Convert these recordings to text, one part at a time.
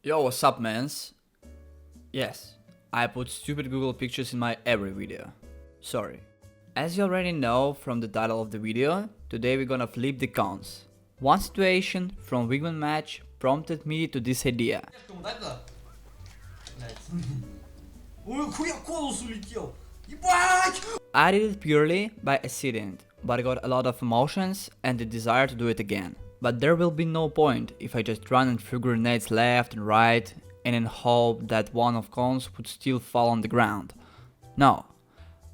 Yo, what's up, mans? Yes, I put stupid Google pictures in my every video. Sorry. As you already know from the title of the video, today we're gonna flip the cons. One situation from Wigman match prompted me to this idea. I did it purely by accident, but I got a lot of emotions and the desire to do it again. But there will be no point if I just run and throw grenades left and right and in hope that one of cons would still fall on the ground. No.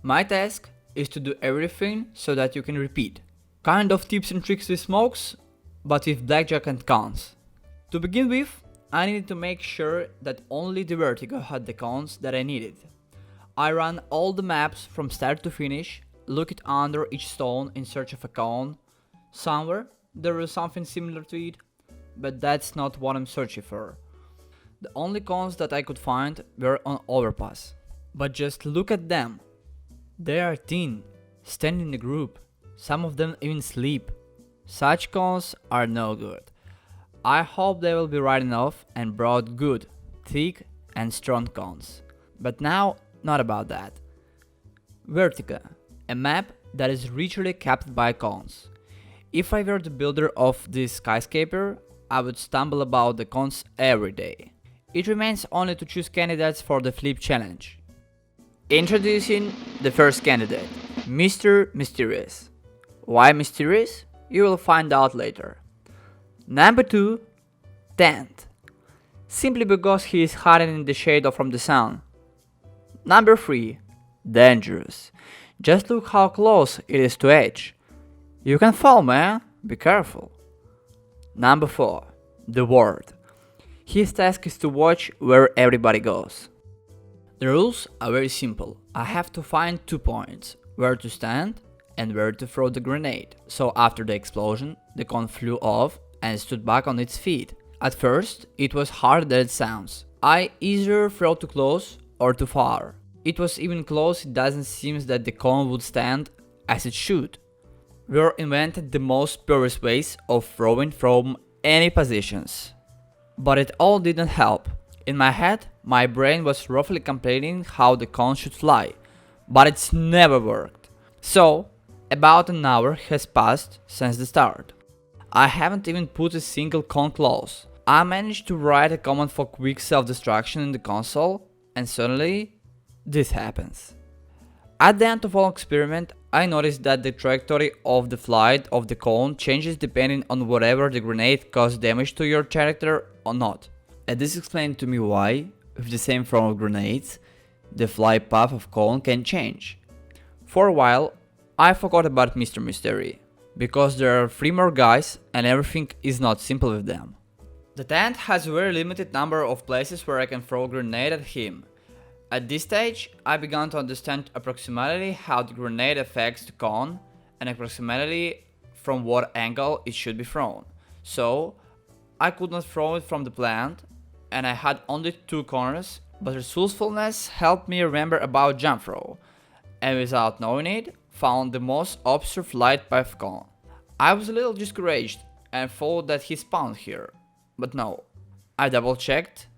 My task is to do everything so that you can repeat. Kind of tips and tricks with smokes, but with blackjack and cons. To begin with, I needed to make sure that only the vertigo had the cons that I needed. I ran all the maps from start to finish, looked under each stone in search of a con. Somewhere there was something similar to it, but that's not what I'm searching for. The only cons that I could find were on overpass. But just look at them. They are thin, stand in a group, some of them even sleep. Such cons are no good. I hope they will be right enough and brought good, thick and strong cons. But now, not about that. Vertica, a map that is richly capped by cons. If I were the builder of this skyscraper, I would stumble about the cons every day. It remains only to choose candidates for the flip challenge. Introducing the first candidate, Mr. Mysterious. Why mysterious? You will find out later. Number 2, Tent. Simply because he is hiding in the shade from the sun. Number 3, Dangerous. Just look how close it is to edge. You can fall, man, be careful. Number 4, The Ward. His task is to watch where everybody goes. The rules are very simple. I have to find 2 points, where to stand and where to throw the grenade. So after the explosion, the con flew off and stood back on its feet. At first, it was harder than it sounds. I either throw too close or too far. It was even close, it doesn't seem that the con would stand as it should. We invented the most purest ways of throwing from any positions. But it all didn't help. In my head, my brain was roughly complaining how the con should fly, but it's never worked. So, about an hour has passed since the start. I haven't even put a single con close. I managed to write a command for quick self-destruction in the console, and suddenly, this happens. At the end of all experiment, I noticed that the trajectory of the flight of the cone changes depending on whether the grenade caused damage to your character or not. And this explained to me why, with the same form of grenades, the flight path of cone can change. For a while, I forgot about Mr. Mystery, because there are 3 more guys and everything is not simple with them. The tent has a very limited number of places where I can throw a grenade at him. At this stage, I began to understand approximately how the grenade affects the cone and approximately from what angle it should be thrown. So, I could not throw it from the plant, and I had only 2 corners, but resourcefulness helped me remember about jump throw, and without knowing it, found the most obscure flight path cone. I was a little discouraged and thought that he spawned here, but no, I double checked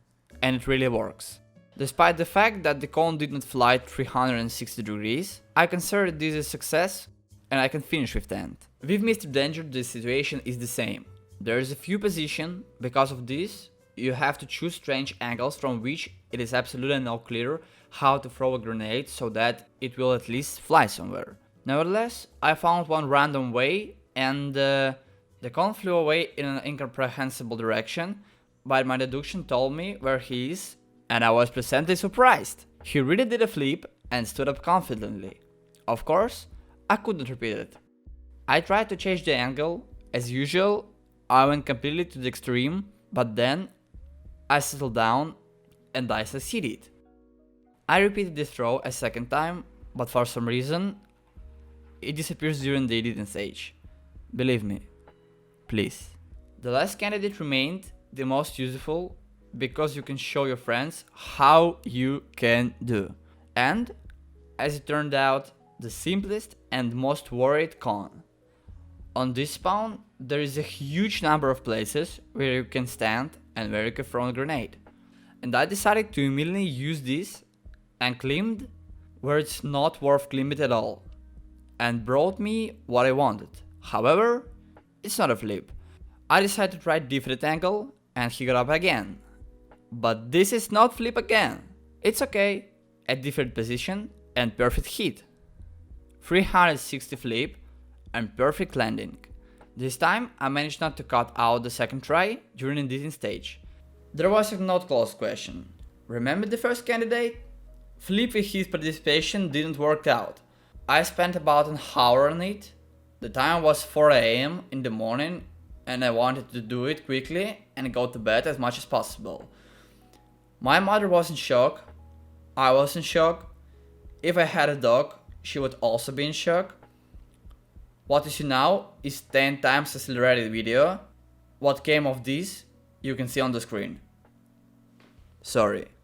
and it really works. Despite the fact that the cone didn't fly 360 degrees, I consider this a success and I can finish with tent. With Mr. Danger the situation is the same. There is a few positions, because of this you have to choose strange angles from which it is absolutely not clear how to throw a grenade so that it will at least fly somewhere. Nevertheless, I found one random way and the cone flew away in an incomprehensible direction, but my deduction told me where he is and I was pleasantly surprised. He really did a flip and stood up confidently. Of course, I couldn't repeat it. I tried to change the angle. As usual, I went completely to the extreme, but then I settled down and I succeeded. I repeated this throw a second time, but for some reason, it disappears during the editing stage. Believe me, please. The last candidate remained the most useful because you can show your friends how you can do. And, as it turned out, the simplest and most worried con. On this spawn, there is a huge number of places where you can stand and very quick front grenade. And I decided to immediately use this and climbed where it's not worth climbing at all, and brought me what I wanted. However, it's not a flip. I decided to try different angle and he got up again. But this is not flip again. It's okay, a different position and perfect hit. 360 flip and perfect landing. This time I managed not to cut out the second try during the editing stage. There was a not close question. Remember the first candidate? Flip with his participation didn't work out. I spent about an hour on it. The time was 4 AM in the morning and I wanted to do it quickly and go to bed as much as possible. My mother was in shock. I was in shock. If I had a dog, she would also be in shock. What you see now is 10 times accelerated video. What came of this, you can see on the screen. Sorry.